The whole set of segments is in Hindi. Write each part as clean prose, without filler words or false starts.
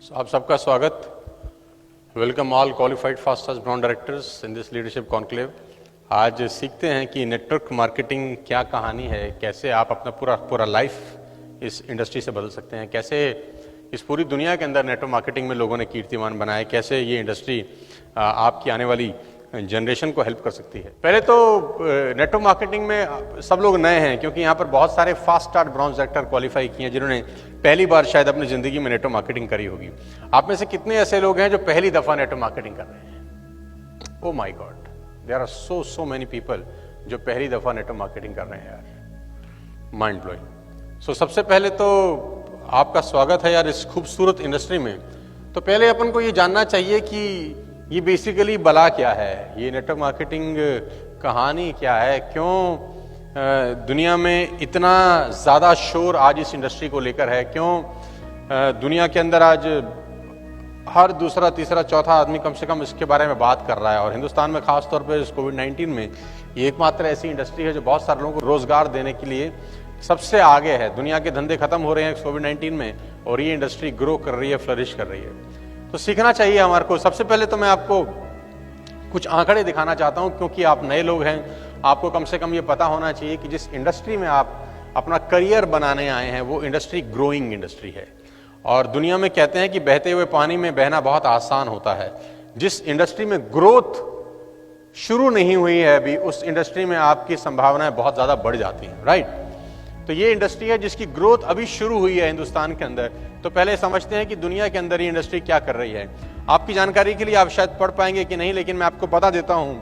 आप सबका स्वागत। Welcome all qualified fast brand directors in this leadership conclave. आज सीखते हैं कि नेटवर्क मार्केटिंग क्या कहानी है, कैसे आप अपना पूरा लाइफ इस इंडस्ट्री से बदल सकते हैं, कैसे इस पूरी दुनिया के अंदर नेटवर्क मार्केटिंग में लोगों ने कीर्तिमान बनाए, कैसे ये इंडस्ट्री आपकी आने वाली जनरेशन को हेल्प कर सकती है। पहले तो नेटवर्क मार्केटिंग में सब लोग नए हैं, क्योंकि यहाँ पर बहुत सारे fast start bronze director qualify किए हैं जिन्होंने पहली बार शायद अपनी ज़िंदगी में नेटवर्क मार्केटिंग करी होगी। आप में से कितने ऐसे लोग हैं जो पहली दफ़ा नेटवर्क मार्केटिंग कर रहे हैं? Oh my god, there are so many people जो पहली दफ़ा नेटवर्क मार्केटिंग कर रहे हैं यार, माइंड ब्लोइंग। सो सबसे पहले तो आपका स्वागत है यार इस खूबसूरत इंडस्ट्री में। तो पहले अपन को ये जानना चाहिए कि ये बेसिकली बला क्या है, ये नेटवर्क मार्केटिंग कहानी क्या है, क्यों दुनिया में इतना ज़्यादा शोर आज इस इंडस्ट्री को लेकर है, क्यों दुनिया के अंदर आज हर दूसरा तीसरा चौथा आदमी कम से कम इसके बारे में बात कर रहा है। और हिंदुस्तान में खास तौर पर इस कोविड-19 में ये एकमात्र ऐसी इंडस्ट्री है जो बहुत सारे लोगों को रोजगार देने के लिए सबसे आगे है। दुनिया के धंधे खत्म हो रहे हैं कोविड-19 में और ये इंडस्ट्री ग्रो कर रही है, फ्लरिश कर रही है। तो सीखना चाहिए हमारे को। सबसे पहले तो मैं आपको कुछ आंकड़े दिखाना चाहता हूं, क्योंकि आप नए लोग हैं, आपको कम से कम ये पता होना चाहिए कि जिस इंडस्ट्री में आप अपना करियर बनाने आए हैं वो इंडस्ट्री ग्रोइंग इंडस्ट्री है। और दुनिया में कहते हैं कि बहते हुए पानी में बहना बहुत आसान होता है। जिस इंडस्ट्री में ग्रोथ शुरू नहीं हुई है अभी, उस इंडस्ट्री में आपकी संभावनाएं बहुत ज्यादा बढ़ जाती हैं, राइट। तो ये इंडस्ट्री है जिसकी ग्रोथ अभी शुरू हुई है हिंदुस्तान के अंदर। तो पहले समझते हैं कि दुनिया के अंदर ये इंडस्ट्री क्या कर रही है। आपकी जानकारी के लिए आप शायद पढ़ पाएंगे कि नहीं, लेकिन मैं आपको बता देता हूं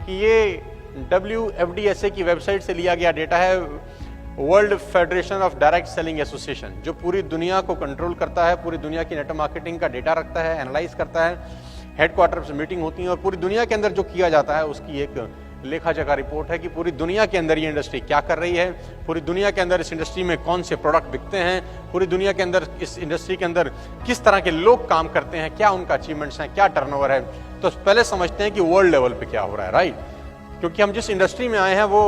कि ये WFDSA की वेबसाइट से लिया गया डेटा है, world federation of direct selling association, जो पूरी दुनिया को कंट्रोल करता है, पूरी दुनिया की नेटवर्क मार्केटिंग का डेटा रखता है, एनालाइज करता है, हेडक्वार्टर से मीटिंग होती है और पूरी दुनिया के अंदर जो किया जाता है उसकी एक लेखा जोखा रिपोर्ट है कि पूरी दुनिया के अंदर ये इंडस्ट्री क्या कर रही है, पूरी दुनिया के अंदर इस इंडस्ट्री में कौन से प्रोडक्ट बिकते हैं, पूरी दुनिया के अंदर इस इंडस्ट्री के अंदर किस तरह के लोग काम करते हैं, क्या उनका अचीवमेंट्स हैं, क्या टर्नओवर है। तो पहले समझते हैं कि वर्ल्ड लेवल पे क्या हो रहा है, राइट। क्योंकि हम जिस इंडस्ट्री में आए हैं वो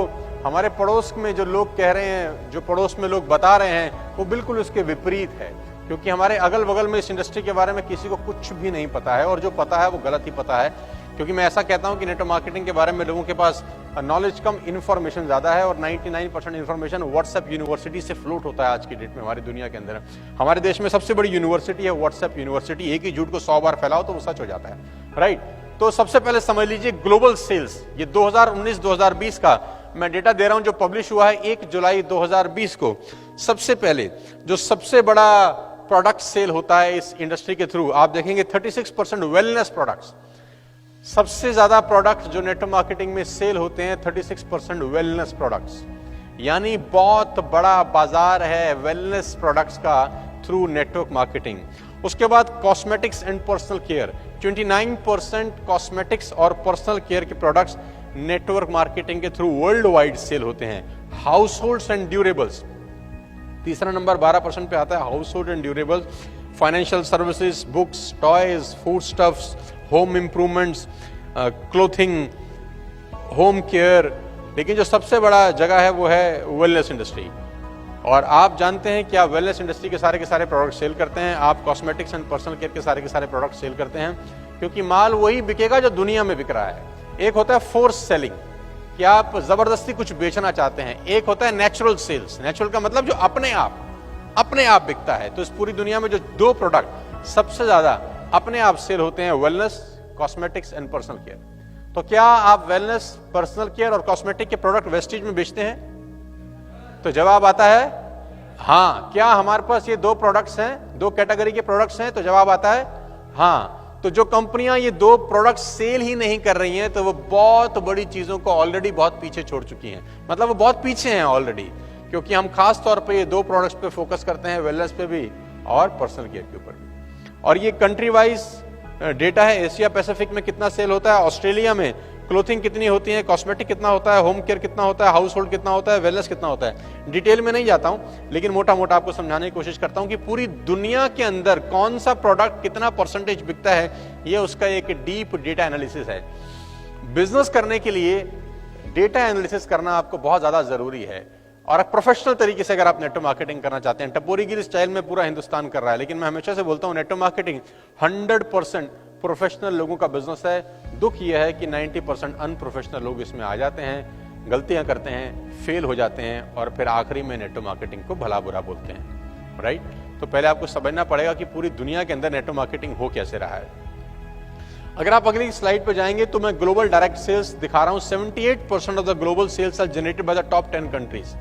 हमारे पड़ोस में जो लोग कह रहे हैं, जो पड़ोस में लोग बता रहे हैं, वो बिल्कुल उसके विपरीत है। क्योंकि हमारे अगल बगल में इस इंडस्ट्री के बारे में किसी को कुछ भी नहीं पता है, और जो पता है वो गलत ही पता है। क्योंकि मैं ऐसा कहता हूं कि नेटवर्क मार्केटिंग के बारे में लोगों के पास नॉलेज कम, इन्फॉर्मेशन ज्यादा है, और 99% इन्फॉर्मेशन व्हाट्सएप यूनिवर्सिटी से फ्लोट होता है आज की डेट में हमारी दुनिया के अंदर। हमारे देश में सबसे बड़ी यूनिवर्सिटी है व्हाट्सएप यूनिवर्सिटी। एक ही झूठ को 100 बार फैलाओ तो वो सच हो जाता है, राइट। तो सबसे पहले समझ लीजिए ग्लोबल सेल्स, ये 2019-2020 का मैं डेटा दे रहा हूं जो पब्लिश हुआ है 1 जुलाई 2020 को। सबसे पहले जो सबसे बड़ा प्रोडक्ट सेल होता है इस इंडस्ट्री के थ्रू, आप देखेंगे 36% वेलनेस प्रोडक्ट्स। सबसे ज्यादा प्रोडक्ट जो नेटवर्क मार्केटिंग में सेल होते हैं 36% वेलनेस प्रोडक्ट्स, यानी बहुत बड़ा बाजार है वेलनेस प्रोडक्ट्स का थ्रू नेटवर्क मार्केटिंग। उसके बाद cosmetics and personal care, 29% cosmetics और पर्सनल केयर के प्रोडक्ट्स नेटवर्क मार्केटिंग के थ्रू वर्ल्ड वाइड सेल होते हैं। हाउस होल्ड्स एंड ड्यूरेबल्स, तीसरा नंबर 12% पे आता है, house hold and durables, financial services, books, toys, food stuffs, home improvements, clothing, home care. लेकिन जो सबसे बड़ा जगह है वो है वेलनेस इंडस्ट्री। और आप जानते हैं कि आप वेलनेस इंडस्ट्री के सारे प्रोडक्ट सेल करते हैं, आप कॉस्मेटिक्स एंड पर्सनल केयर के सारे प्रोडक्ट सेल करते हैं, क्योंकि माल वही बिकेगा जो दुनिया में बिक रहा है। एक होता है फोर्स सेलिंग, कि आप जबरदस्ती कुछ बेचना चाहते हैं। एक होता है नेचुरल सेल्स, नेचुरल का मतलब जो अपने आप बिकता है। तो इस पूरी दुनिया में जो दो प्रोडक्ट सबसे ज्यादा अपने आप सेल होते हैं, wellness, cosmetics and personal care. तो क्या आप वेलनेस, पर्सनल केयर और कॉस्मेटिक के प्रोडक्ट वेस्टेज में बेचते हैं? तो जवाब आता है हाँ। क्या हमारे पास ये दो प्रोडक्ट्स हैं, दो कैटेगरी के प्रोडक्ट्स हैं? तो जवाब आता है हाँ। तो जो कंपनियां ये दो प्रोडक्ट सेल ही नहीं कर रही हैं, तो वो बहुत बड़ी चीजों को ऑलरेडी बहुत पीछे छोड़ चुकी हैं। मतलब वो बहुत पीछे हैं ऑलरेडी, क्योंकि हम खास तौर पे ये दो प्रोडक्ट्स पे फोकस करते हैं, वेलनेस पे भी और पर्सनल केयर के ऊपर भी। और ये कंट्री वाइज डेटा है। एशिया पैसिफिक में कितना सेल होता है, ऑस्ट्रेलिया में क्लोथिंग कितनी होती है, कॉस्मेटिक कितना होता है, होम केयर कितना होता है, हाउस होल्ड कितना होता है, वेलनेस कितना होता है। डिटेल में नहीं जाता हूं, लेकिन मोटा मोटा आपको समझाने की कोशिश करता हूं कि पूरी दुनिया के अंदर कौन सा प्रोडक्ट कितना परसेंटेज बिकता है, ये उसका एक डीप डेटा एनालिसिस है। बिजनेस करने के लिए डेटा एनालिसिस करना आपको बहुत ज्यादा जरूरी है। और प्रोफेशनल तरीके से अगर आप नेटवर्क मार्केटिंग करना चाहते हैं, टपोरीगिरी स्टाइल में पूरा हिंदुस्तान कर रहा है, लेकिन मैं हमेशा से बोलता हूं नेटवर्क मार्केटिंग 100% प्रोफेशनल लोगों का बिजनेस है। दुख यह है कि 90% अनप्रोफेशनल लोग इसमें आ जाते हैं, गलतियां करते हैं, फेल हो जाते हैं और फिर आखिरी में नेटवर्क मार्केटिंग को भला बुरा बोलते हैं, राइट। तो पहले आपको समझना पड़ेगा कि पूरी दुनिया के अंदर नेटवर्क मार्केटिंग हो कैसे रहा है। अगर आप अगली स्लाइड पर जाएंगे तो मैं ग्लोबल डायरेक्ट सेल्स दिखा रहा हूं। 78% of the global sales are generated by the top 10 countries.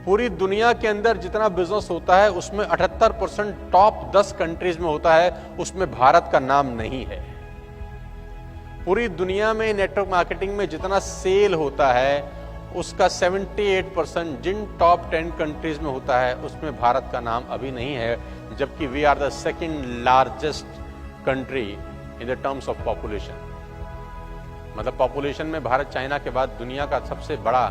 पूरी दुनिया के अंदर जितना बिजनेस होता है उसमें 78% टॉप 10 कंट्रीज में होता है, उसमें भारत का नाम नहीं है। पूरी दुनिया में नेटवर्क मार्केटिंग में जितना सेल होता है उसका 78% जिन टॉप 10 कंट्रीज में होता है उसमें भारत का नाम अभी नहीं है, जबकि we are the second largest country in the terms of population. मतलब पॉपुलेशन में भारत चाइना के बाद दुनिया का सबसे बड़ा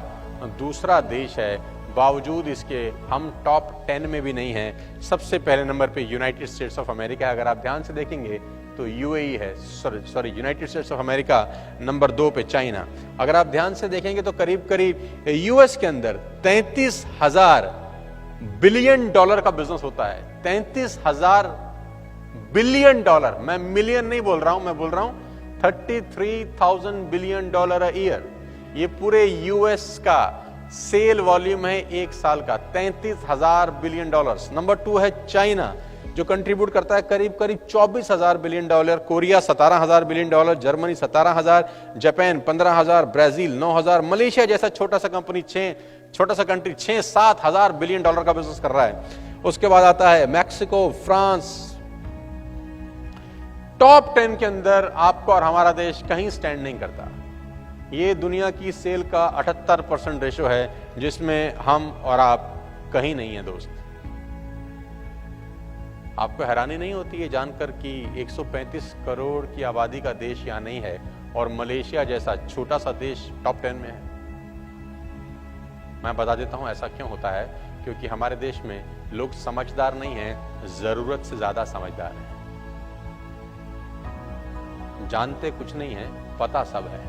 दूसरा देश है, बावजूद इसके हम टॉप 10 में भी नहीं हैं। सबसे पहले नंबर पे यूनाइटेड स्टेट्स ऑफ अमेरिका। अगर आप ध्यान से देखेंगे तो यूएई है, sorry United states of America, number 2 पे चाइना। अगर आप ध्यान से देखेंगे तो करीब करीब यूएस के अंदर 33,000 बिलियन डॉलर का बिजनेस होता है। 33,000 बिलियन डॉलर, मैं मिलियन नहीं बोल रहा हूं, मैं बोल रहा हूं 33,000 बिलियन डॉलर अ ईयर। ये पूरे यूएस का सेल वॉल्यूम है एक साल का, 33,000 बिलियन डॉलर्स। नंबर 2 है चाइना, जो कंट्रीब्यूट करता है करीब करीब 24,000 billion dollar. Korea 17,000 billion dollar, Germany 17,000, Japan 15,000, Brazil 9,000, Malaysia जैसा छोटा सा कंट्री 6-7,000 बिलियन डॉलर का बिजनेस कर रहा है। उसके बाद आता है मैक्सिको, फ्रांस। टॉप 10 के अंदर आपका और हमारा देश कहीं स्टैंड नहीं करता। ये दुनिया की सेल का 78% रेशो है, जिसमें हम और आप कहीं नहीं है दोस्त। आपको हैरानी नहीं होती है जानकर कि 135 करोड़ की आबादी का देश यहां नहीं है और मलेशिया जैसा छोटा सा देश टॉप 10 में है? मैं बता देता हूं ऐसा क्यों होता है, क्योंकि हमारे देश में लोग समझदार नहीं हैं, जरूरत से ज्यादा समझदार हैं। जानते कुछ नहीं है, पता सब है।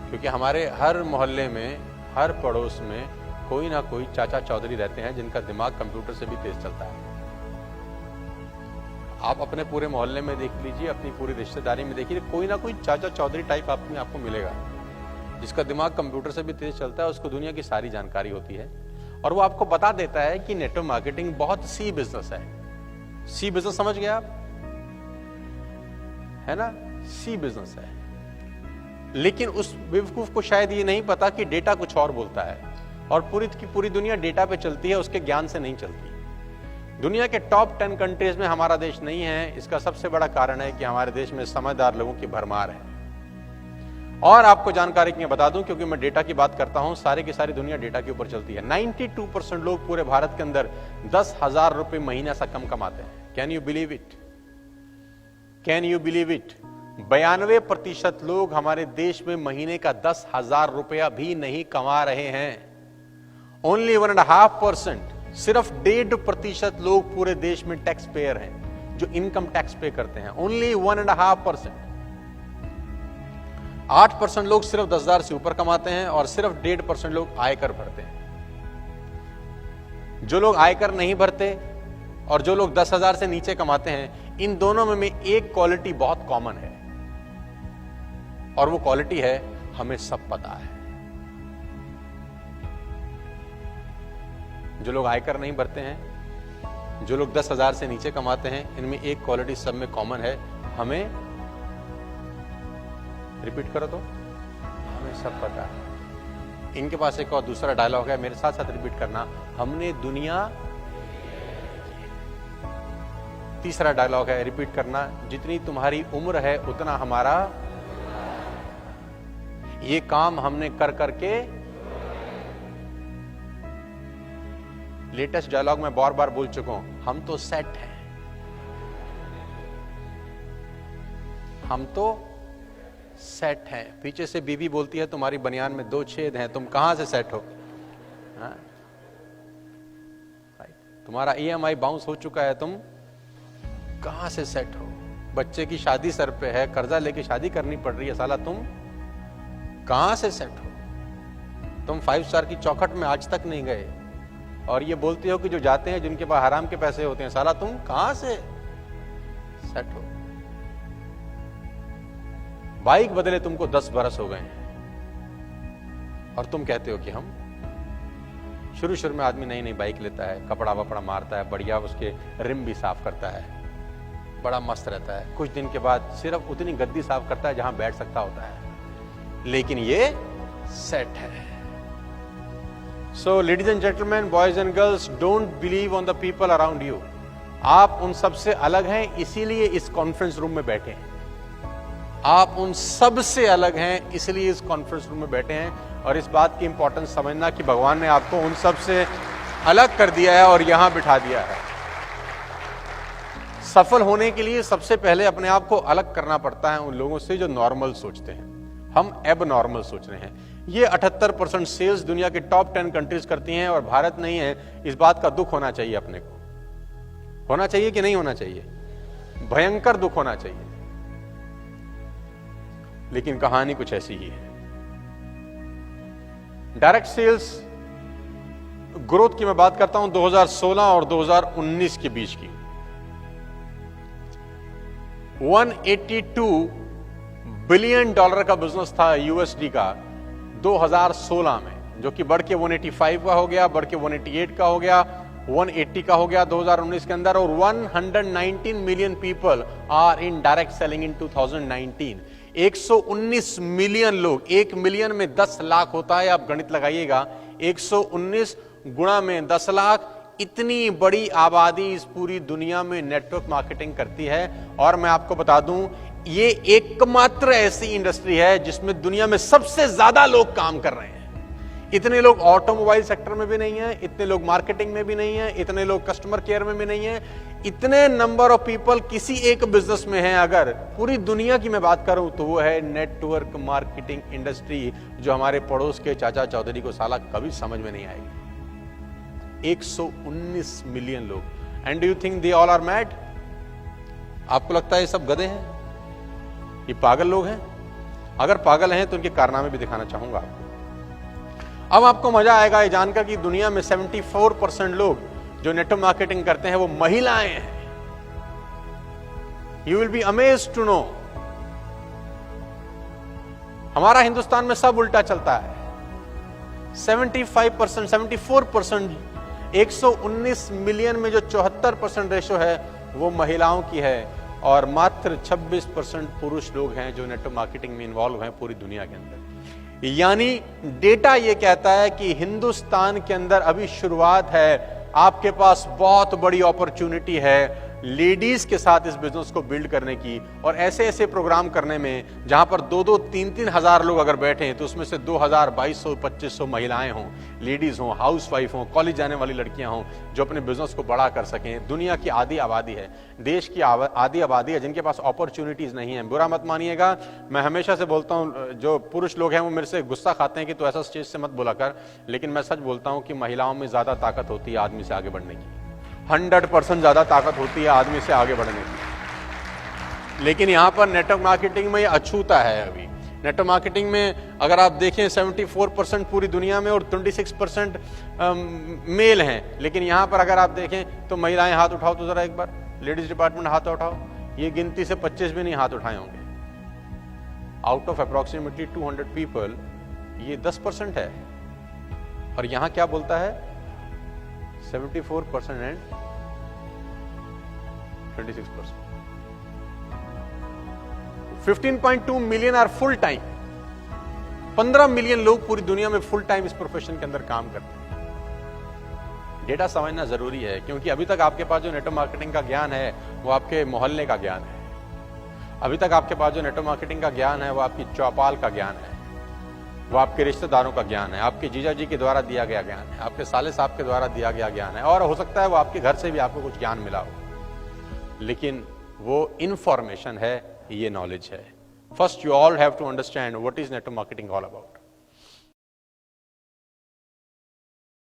क्योंकि हमारे हर मोहल्ले में, हर पड़ोस में कोई ना कोई चाचा चौधरी रहते हैं जिनका दिमाग कंप्यूटर से भी तेज चलता है। आप अपने पूरे मोहल्ले में देख लीजिए, अपनी पूरी रिश्तेदारी में देखिए, कोई ना कोई चाचा चौधरी टाइप आपको मिलेगा जिसका दिमाग कंप्यूटर से भी तेज चलता है। उसको दुनिया की सारी जानकारी होती है और वो आपको बता देता है कि नेटवर्क मार्केटिंग बहुत सी बिजनेस है। सी बिजनेस समझ गए आप, है ना? सी बिजनेस है। लेकिन उस बेवकूफ को शायद ये नहीं पता कि डेटा कुछ और बोलता है और पूरी की पूरी दुनिया डेटा पे चलती है, उसके ज्ञान से नहीं चलती। दुनिया के टॉप 10 कंट्रीज में हमारा देश नहीं है। इसका सबसे बड़ा कारण है कि हमारे देश में समझदार लोगों की भरमार है। और आपको जानकारी के लिए बता दूं, क्योंकि मैं डेटा की बात करता हूं, सारी की सारी दुनिया डेटा के ऊपर चलती है। 92% लोग पूरे भारत के अंदर 10,000 रुपए महीना से कम कमाते हैं। Can you believe it? Can you believe it? 92% लोग हमारे देश में महीने का 10,000 रुपया भी नहीं कमा रहे हैं। ओनली 1.5%, सिर्फ 1.5% लोग पूरे देश में टैक्स पेयर हैं जो इनकम टैक्स पे करते हैं। ओनली 1.5%। 8% लोग सिर्फ 10,000 से ऊपर कमाते हैं और सिर्फ 1.5% लोग आयकर भरते हैं। जो लोग आयकर नहीं भरते और जो लोग 10,000 से नीचे कमाते हैं, इन दोनों में एक क्वालिटी बहुत कॉमन है और वो क्वालिटी है, हमें सब पता है। जो लोग आयकर नहीं भरते हैं, जो लोग 10,000 से नीचे कमाते हैं, इनमें एक क्वालिटी सब में कॉमन है, हमें, रिपीट करो तो, हमें सब पता है। इनके पास एक और दूसरा डायलॉग है, मेरे साथ साथ रिपीट करना, हमने दुनिया। तीसरा डायलॉग है, रिपीट करना, जितनी तुम्हारी उम्र है उतना हमारा। ये काम हमने कर करके। लेटेस्ट डायलॉग में बार बार बोल चुका हूं, हम तो सेट हैं, हम तो सेट हैं। पीछे से बीवी बोलती है, तुम्हारी बनियान में 2 छेद हैं, तुम कहां से सेट हो? तुम्हारा EMI बाउंस हो चुका है, तुम कहां से सेट हो? बच्चे की शादी सर पे है, कर्जा लेके शादी करनी पड़ रही है, साला तुम कहां से सेट हो? तुम 5 स्टार की चौखट में आज तक नहीं गए और ये बोलते हो कि जो जाते हैं जिनके पास हराम के पैसे होते हैं, साला तुम कहां से सेट हो? बाइक बदले तुमको 10 बरस हो गए हैं और तुम कहते हो कि हम। शुरू में आदमी नई नई बाइक लेता है, कपड़ा वपड़ा मारता है, बढ़िया उसके रिम भी साफ करता है, बड़ा मस्त रहता है। कुछ दिन के बाद सिर्फ उतनी गद्दी साफ करता है जहां बैठ सकता होता है, लेकिन ये सेट है। So ladies and gentleman, boys and girls, don't believe on the people around you. आप उन सबसे अलग हैं, इसीलिए इस कॉन्फ्रेंस रूम में बैठे हैं। आप उन सब से अलग हैं, इसलिए इस कॉन्फ्रेंस रूम में बैठे हैं। और इस बात की इंपॉर्टेंस समझना कि भगवान ने आपको उन सब से अलग कर दिया है और यहां बिठा दिया है। सफल होने के लिए सबसे पहले अपने आप को अलग करना पड़ता है उन लोगों से जो नॉर्मल सोचते हैं। हम एब नॉर्मल सोच रहे हैं। ये 78% सेल्स दुनिया के टॉप 10 कंट्रीज करती हैं और भारत नहीं है। इस बात का दुख होना चाहिए अपने को। होना चाहिए कि नहीं होना चाहिए? भयंकर दुख होना चाहिए। लेकिन कहानी कुछ ऐसी ही है। डायरेक्ट सेल्स ग्रोथ की मैं बात करता हूं 2016 और 2019 के बीच की। 182 बिलियन डॉलर का बिजनेस था यूएसडी का 2016 में, जो कि बढ़ के 185 का हो गया, बढ़ के 188 का हो गया, 180 का हो गया 2019 के अंदर। और 119 million people are in direct selling in 2019। 119 million लोग, 1 मिलियन में 10 लाख होता है, आप गणित लगाइएगा। 119 गुणा में 10 लाख, इतनी बड़ी आबादी इस पूरी दुनिया में नेटवर्क मार्केटिंग करती है। और मैं आपको बता दूं, ये एकमात्र ऐसी इंडस्ट्री है जिसमें दुनिया में सबसे ज्यादा लोग काम कर रहे हैं। इतने लोग ऑटोमोबाइल सेक्टर में भी नहीं है, इतने लोग मार्केटिंग में भी नहीं है, इतने लोग कस्टमर केयर में भी नहीं है, इतने नंबर ऑफ पीपल किसी एक बिजनेस में हैं। अगर पूरी दुनिया की मैं बात करूं तो वो है नेटवर्क मार्केटिंग इंडस्ट्री, जो हमारे पड़ोस के चाचा चौधरी को साला कभी समझ में नहीं आएगी। 119 मिलियन लोग। And do you think they all are mad? आपको लगता है ये सब गधे हैं? ये पागल लोग हैं? अगर पागल हैं तो उनके कारनामे भी दिखाना चाहूंगा आपको। अब आपको मजा आएगा ये जानकर कि दुनिया में 74% लोग जो नेटवर्क मार्केटिंग करते हैं वो महिलाएं हैं। You will be amazed to know, हमारा हिंदुस्तान में सब उल्टा चलता है। 75%, 74%, 119 मिलियन में जो 74% रेशो है वो महिलाओं की है और मात्र 26% पुरुष लोग हैं जो नेटवर्क मार्केटिंग में इन्वॉल्व हैं पूरी दुनिया के अंदर। यानी डेटा ये कहता है कि हिंदुस्तान के अंदर अभी शुरुआत है। आपके पास बहुत बड़ी अपॉर्चुनिटी है लेडीज के साथ इस बिजनेस को बिल्ड करने की, और ऐसे ऐसे प्रोग्राम करने में जहां पर 2-2, 3-3 हजार लोग अगर बैठे हैं तो उसमें से 2000, 2200, 2500 महिलाएं हों, लेडीज हों, हाउसवाइफ हों, कॉलेज जाने वाली लड़कियां हों, जो अपने बिजनेस को बड़ा कर सकें। दुनिया की आधी आबादी है, देश की आधी आबादी है जिनके पास अपॉर्चुनिटीज नहीं है। बुरा मत मानिएगा, मैं हमेशा से बोलता हूं, जो पुरुष लोग हैं वो मेरे से गुस्सा खाते हैं कि तो ऐसा स्टेज से मत बोला कर, लेकिन मैं सच बोलता हूं कि महिलाओं में ज्यादा ताकत होती है आदमी से आगे बढ़ने की। 100% ज्यादा ताकत होती है आदमी से आगे बढ़ने की। लेकिन यहां पर नेटवर्क मार्केटिंग में ये अछूता है। अभी नेटवर्क मार्केटिंग में अगर आप देखें 74% पूरी दुनिया में और 26% मेल हैं। लेकिन यहां पर अगर आप देखें तो महिलाएं हाथ उठाओ तो जरा एक बार, लेडीज डिपार्टमेंट हाथ उठाओ। ये गिनती से 25 भी नहीं हाथ उठाए होंगे। आउट ऑफ अप्रोक्सीमेटली 200 पीपल ये 10% है। और यहां क्या बोलता है? 74% and 26%। 15.2 million are full time. 15 million लोग पूरी दुनिया में फुल टाइम इस प्रोफेशन के अंदर काम करते हैं। डेटा समझना जरूरी है, क्योंकि अभी तक आपके पास जो नेटवर्क मार्केटिंग का ज्ञान है वो आपके मोहल्ले का ज्ञान है। अभी तक आपके पास जो नेटवर्क मार्केटिंग का ज्ञान है वो आपकी चौपाल का ज्ञान है, वो आपके रिश्तेदारों का ज्ञान है, आपके जीजा जी के द्वारा दिया गया ज्ञान है, आपके साले साहब के द्वारा दिया गया ज्ञान है, और हो सकता है वो आपके घर से भी आपको कुछ ज्ञान मिला हो। लेकिन वो इंफॉर्मेशन है, ये नॉलेज है। First you all have to understand what is network marketing all about.